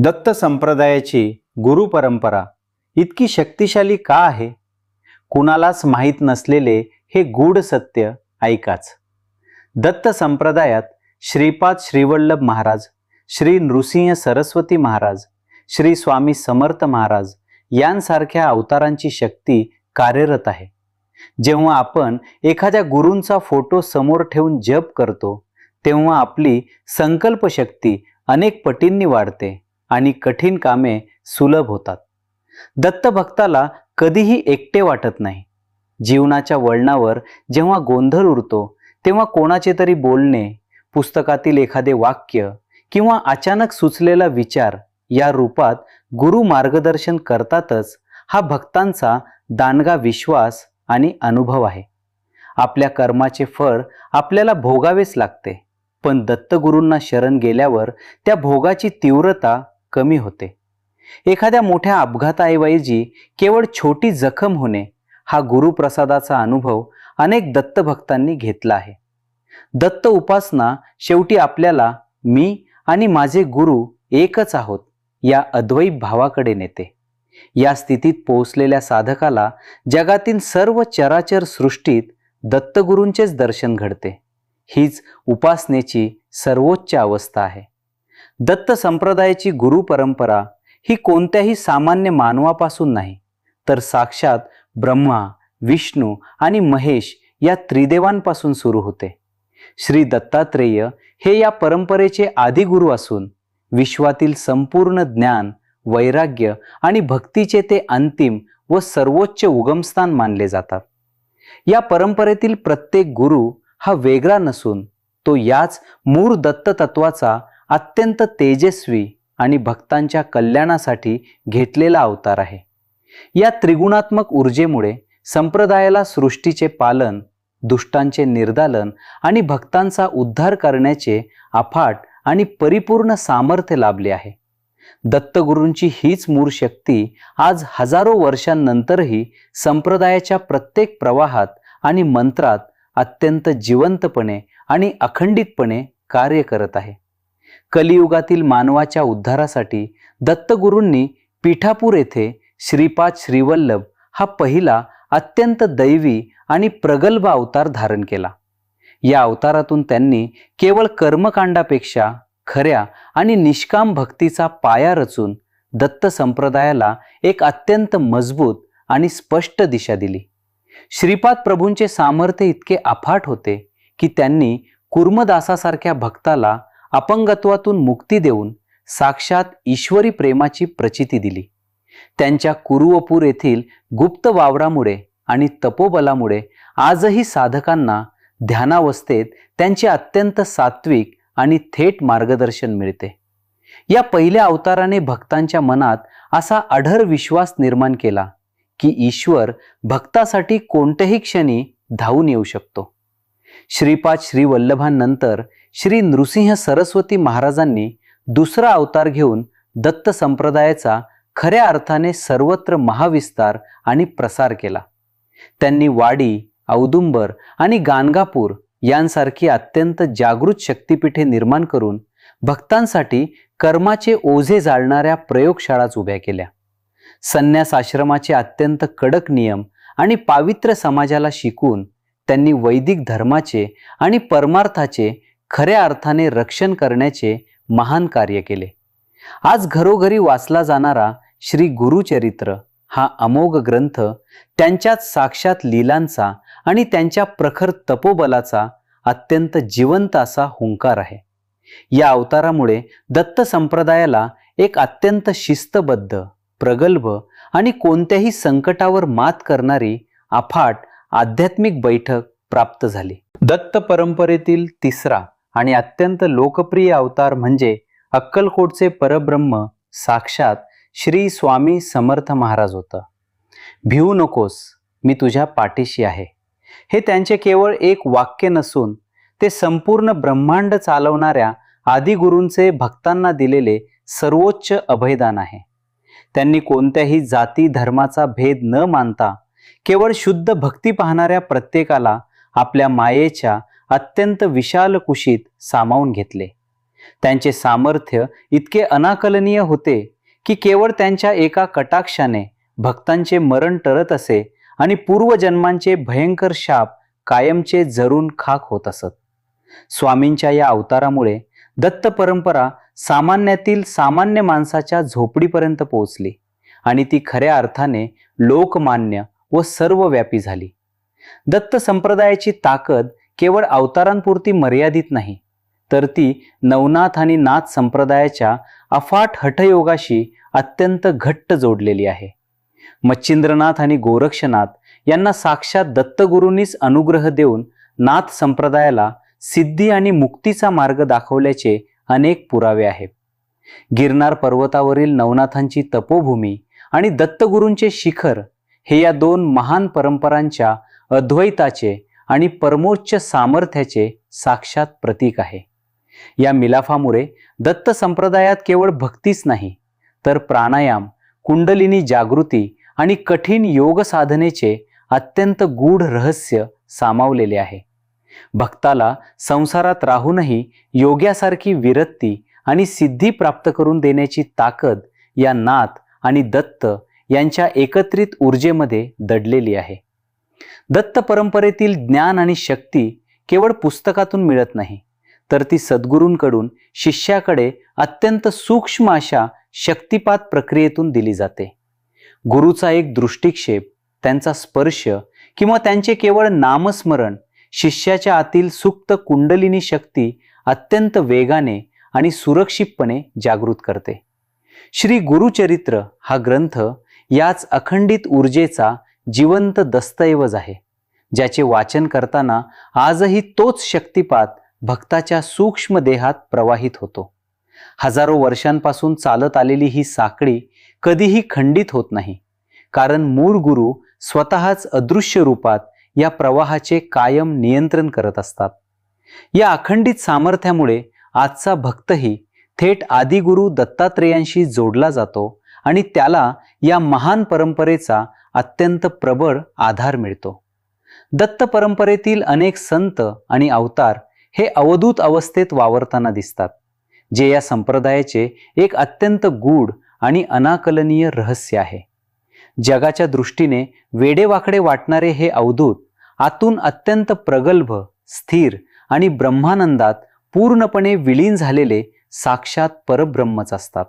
दत्त संप्रदायाची गुरु परंपरा इतकी शक्तिशाली का आहे? कुणालाच माहीत नसलेले हे गूढ सत्य ऐकाच. दत्त संप्रदायात श्रीपाद श्रीवल्लभ महाराज, श्री नृसिंह सरस्वती महाराज, श्री स्वामी समर्थ महाराज यांसारख्या अवतारांची शक्ती कार्यरत आहे. जेव्हा आपण एखाद्या गुरूंचा फोटो समोर ठेवून जप करतो, तेव्हा आपली संकल्प शक्ती अनेक पटींनी वाढते आणि कठीण कामे सुलभ होतात. दत्त भक्ताला कधीही एकटे वाटत नाही. जीवनाच्या वळणावर जेव्हा गोंधळ उरतो, तेव्हा कोणाचे तरी बोलणे, पुस्तकातील एखादे वाक्य किंवा अचानक सुचलेला विचार या रूपात गुरु मार्गदर्शन करतातच. हा भक्तांचा दांडगा विश्वास आणि अनुभव आहे. आपल्या कर्माचे फळ आपल्याला भोगावेच लागते, पण दत्तगुरूंना शरण गेल्यावर त्या भोगाची तीव्रता कमी होते. एखाद्या मोठ्या अपघाताऐवजी केवळ छोटी जखम होणे, हा गुरुप्रसादाचा अनुभव अनेक दत्तभक्तांनी घेतला आहे. दत्त उपासना शेवटी आपल्याला मी आणि माझे गुरु एकच आहोत या अद्वैत भावाकडे नेते. या स्थितीत पोहोचलेल्या साधकाला जगातील सर्व चराचर सृष्टीत दत्तगुरूंचेच दर्शन घडते. हीच उपासनेची सर्वोच्च अवस्था आहे. दत्त संप्रदायाची गुरु परंपरा ही कोणत्याही सामान्य मानवापासून नाही, तर साक्षात ब्रह्मा, विष्णू आणि महेश या त्रिदेवांपासून सुरू होते. श्री दत्तात्रेय हे या परंपरेचे आदिगुरु असून विश्वातील संपूर्ण ज्ञान, वैराग्य आणि भक्तीचे ते अंतिम व सर्वोच्च उगमस्थान मानले जातात. या परंपरेतील प्रत्येक गुरु हा वेगळा नसून तो याच मूळ दत्त तत्वाचा अत्यंत तेजस्वी आणि भक्तांच्या कल्याणासाठी घेतलेला अवतार आहे. या त्रिगुणात्मक ऊर्जेमुळे संप्रदायाला सृष्टीचे पालन, दुष्टांचे निर्दालन आणि भक्तांचा उद्धार करण्याचे अफाट आणि परिपूर्ण सामर्थ्य लाभले आहे. दत्तगुरूंची हीच मूळ शक्ती आज हजारो वर्षांनंतरही संप्रदायाच्या प्रत्येक प्रवाहात आणि मंत्रात अत्यंत जिवंतपणे आणि अखंडितपणे कार्य करत आहे. कलियुगातील मानवाच्या उद्धारासाठी दत्तगुरूंनी पीठापूर येथे श्रीपाद श्रीवल्लभ हा पहिला अत्यंत दैवी आणि प्रगल्भ अवतार धारण केला. या अवतारातून त्यांनी केवळ कर्मकांडापेक्षा खऱ्या आणि निष्काम भक्तीचा पाया रचून दत्त संप्रदायाला एक अत्यंत मजबूत आणि स्पष्ट दिशा दिली. श्रीपाद प्रभूंचे सामर्थ्य इतके अफाट होते की त्यांनी कुर्मदासासारख्या भक्ताला अपंगत्वातून मुक्ती देऊन साक्षात ईश्वरी प्रेमाची प्रचिती दिली. त्यांच्या कुरुवपूर येथील गुप्त वावरामुळे आणि तपोबलामुळे आजही साधकांना ध्यानावस्थेत त्यांचे अत्यंत सात्विक आणि थेट मार्गदर्शन मिळते. या पहिल्या अवताराने भक्तांच्या मनात असा अढळ विश्वास निर्माण केला की ईश्वर भक्तासाठी कोणत्याही क्षणी धावून येऊ शकतो. श्रीपाद श्रीवल्लभांनंतर श्री नृसिंह सरस्वती महाराजांनी दुसरा अवतार घेऊन दत्त संप्रदायाचा खऱ्या अर्थाने सर्वत्र महाविस्तार आणि प्रसार केला. त्यांनी वाडी, औदुंबर आणि गाणगापूर यांसारखी अत्यंत जागृत शक्तिपीठे निर्माण करून भक्तांसाठी कर्माचे ओझे जाळणाऱ्या प्रयोगशाळाच उभ्या केल्या. संन्यास आश्रमाचे अत्यंत कडक नियम आणि पावित्र्य समाजाला शिकून त्यांनी वैदिक धर्माचे आणि परमार्थाचे खऱ्या अर्थाने रक्षण करण्याचे महान कार्य केले. आज घरोघरी वाचला जाणारा श्री गुरुचरित्र हा अमोघ ग्रंथ त्यांच्यात साक्षात लीलांचा आणि त्यांच्या प्रखर तपोबलाचा अत्यंत जिवंत असा हुंकार आहे. या अवतारामुळे दत्त संप्रदायाला एक अत्यंत शिस्तबद्ध, प्रगल्भ आणि कोणत्याही संकटावर मात करणारी अफाट आध्यात्मिक बैठक प्राप्त झाली. दत्त परंपरेतील तिसरा आणि अत्यंत लोकप्रिय अवतार म्हणजे अक्कलकोटचे परब्रह्म साक्षात श्री स्वामी समर्थ महाराज होता. भिवू नकोस, मी तुझ्या पाठीशी आहे. हे त्यांचे केवळ एक वाक्य नसून ते संपूर्ण ब्रह्मांड चालवणाऱ्या आदिगुरूंचे भक्तांना दिलेले सर्वोच्च अभयदान आहे. त्यांनी कोणत्याही जाती धर्माचा भेद न मानता केवळ शुद्ध भक्ती पाहणाऱ्या प्रत्येकाला आपल्या मायेच्या अत्यंत विशाल कुशीत सामावून घेतले. त्यांचे सामर्थ्य इतके अनाकलनीय होते की केवळ त्यांच्या एका कटाक्षाने भक्तांचे मरण टळत असे आणि पूर्वजन्मांचे भयंकर शाप कायमचे जरून खाक होत असत. स्वामींच्या या अवतारामुळे दत्त परंपरा सामान्यातील सामान्य माणसाच्या झोपडीपर्यंत पोहोचली आणि ती खऱ्या अर्थाने लोकमान्य व सर्वव्यापी झाली. दत्त संप्रदायाची ताकद केवळ अवतारांपुरती मर्यादित नाही, तर ती नवनाथ आणि नाथ संप्रदायाच्या अफाट हठयोगाशी अत्यंत घट्ट जोडलेली आहे. मच्छिंद्रनाथ आणि गोरक्षनाथ यांना साक्षात दत्तगुरूंनीच अनुग्रह देऊन नाथ संप्रदायाला सिद्धी आणि मुक्तीचा मार्ग दाखवल्याचे अनेक पुरावे आहेत. गिरनार पर्वतावरील नवनाथांची तपोभूमी आणि दत्तगुरूंचे शिखर हे या दोन महान परंपरांच्या अद्वैताचे आणि परमोच्च सामर्थ्याचे साक्षात प्रतीक आहे. या मिलाफामुळे दत्त संप्रदायात केवळ भक्तीच नाही, तर प्राणायाम, कुंडलिनी जागृती आणि कठीण योग साधनेचे अत्यंत गूढ रहस्य सामावलेले आहे. भक्ताला संसारात राहूनही योग्यासारखी विरक्ती आणि सिद्धी प्राप्त करून देण्याची ताकद या नाथ आणि दत्त यांच्या एकत्रित ऊर्जेमध्ये दडलेली आहे. दत्त परंपरेतील ज्ञान आणि शक्ती केवळ पुस्तकातून मिळत नाही, तर ती सद्गुरूंकडून शिष्याकडे अत्यंत सूक्ष्म अशा शक्तिपात प्रक्रियेतून दिली जाते. गुरुचा एक दृष्टिक्षेप, त्यांचा स्पर्श किंवा त्यांचे केवळ नामस्मरण शिष्याच्या आतील सुप्त कुंडलिनी शक्ती अत्यंत वेगाने आणि सुरक्षितपणे जागृत करते. श्री गुरुचरित्र हा ग्रंथ याच अखंडित ऊर्जेचा जिवंत दस्तऐवज आहे, ज्याचे वाचन करताना आजही तोच शक्तिपात भक्ताच्या सूक्ष्म देहात प्रवाहित होतो. हजारो वर्षांपासून चालत आलेली ही साखळी कधीही खंडित होत नाही, कारण मूळ गुरु स्वतःच अदृश्य रूपात या प्रवाहाचे कायम नियंत्रण करत असतात. या अखंडित सामर्थ्यामुळे आजचा भक्तही थेट आदिगुरु दत्तात्रेयांशी जोडला जातो आणि त्याला या महान परंपरेचा अत्यंत प्रबळ आधार मिळतो. दत्त परंपरेतील अनेक संत आणि अवतार हे अवधूत अवस्थेत वावरताना दिसतात, जे या संप्रदायाचे एक अत्यंत गूढ आणि अनाकलनीय रहस्य आहे. जगाच्या दृष्टीने वेडेवाकडे वाटणारे हे अवधूत आतून अत्यंत प्रगल्भ, स्थिर आणि ब्रह्मानंदात पूर्णपणे विलीन झालेले साक्षात परब्रह्मच असतात.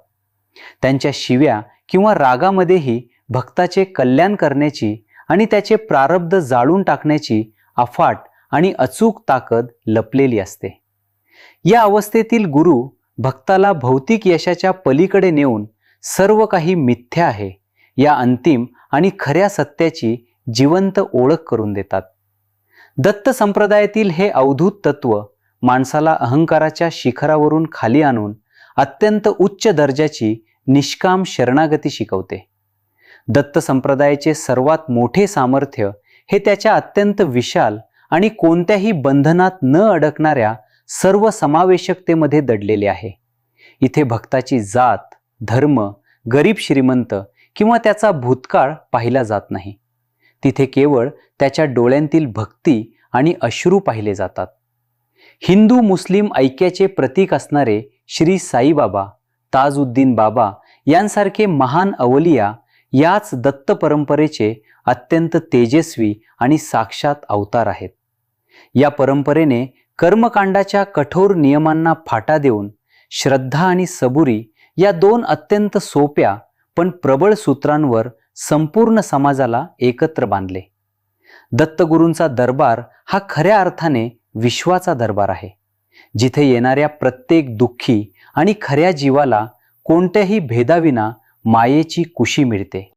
त्यांच्या शिव्या किंवा रागामध्येही भक्ताचे कल्याण करण्याची आणि त्याचे प्रारब्ध जाळून टाकण्याची अफाट आणि अचूक ताकद लपलेली असते. या अवस्थेतील गुरु भक्ताला भौतिक यशाच्या पलीकडे नेऊन सर्व काही मिथ्या आहे या अंतिम आणि खऱ्या सत्याची जिवंत ओळख करून देतात. दत्त संप्रदायातील हे अवधूत तत्व माणसाला अहंकाराच्या शिखरावरून खाली आणून अत्यंत उच्च दर्जाची निष्काम शरणागती शिकवते. दत्त संप्रदायाचे सर्वात मोठे सामर्थ्य हे त्याच्या अत्यंत विशाल आणि कोणत्याही बंधनात न अडकणाऱ्या सर्व समावेशकतेमध्ये दडलेले आहे. इथे भक्ताची जात, धर्म, गरीब श्रीमंत किंवा त्याचा भूतकाळ पाहिला जात नाही. तिथे केवळ त्याच्या डोळ्यांतील भक्ती आणि अश्रू पाहिले जातात. हिंदू मुस्लिम ऐक्याचे प्रतीक असणारे श्री साईबाबा, ताजुद्दीन बाबा यांसारखे महान अवलिया याच दत्त परंपरेचे अत्यंत तेजस्वी आणि साक्षात अवतार आहेत. या परंपरेने कर्मकांडाच्या कठोर नियमांना फाटा देऊन श्रद्धा आणि सबुरी या दोन अत्यंत सोप्या पण प्रबळ सूत्रांवर संपूर्ण समाजाला एकत्र बांधले. दत्तगुरूंचा दरबार हा खऱ्या अर्थाने विश्वाचा दरबार आहे, जिथे येणाऱ्या प्रत्येक दुःखी आणि खऱ्या जीवाला कोणत्याही भेदाविना मायेची कुशी मिळते.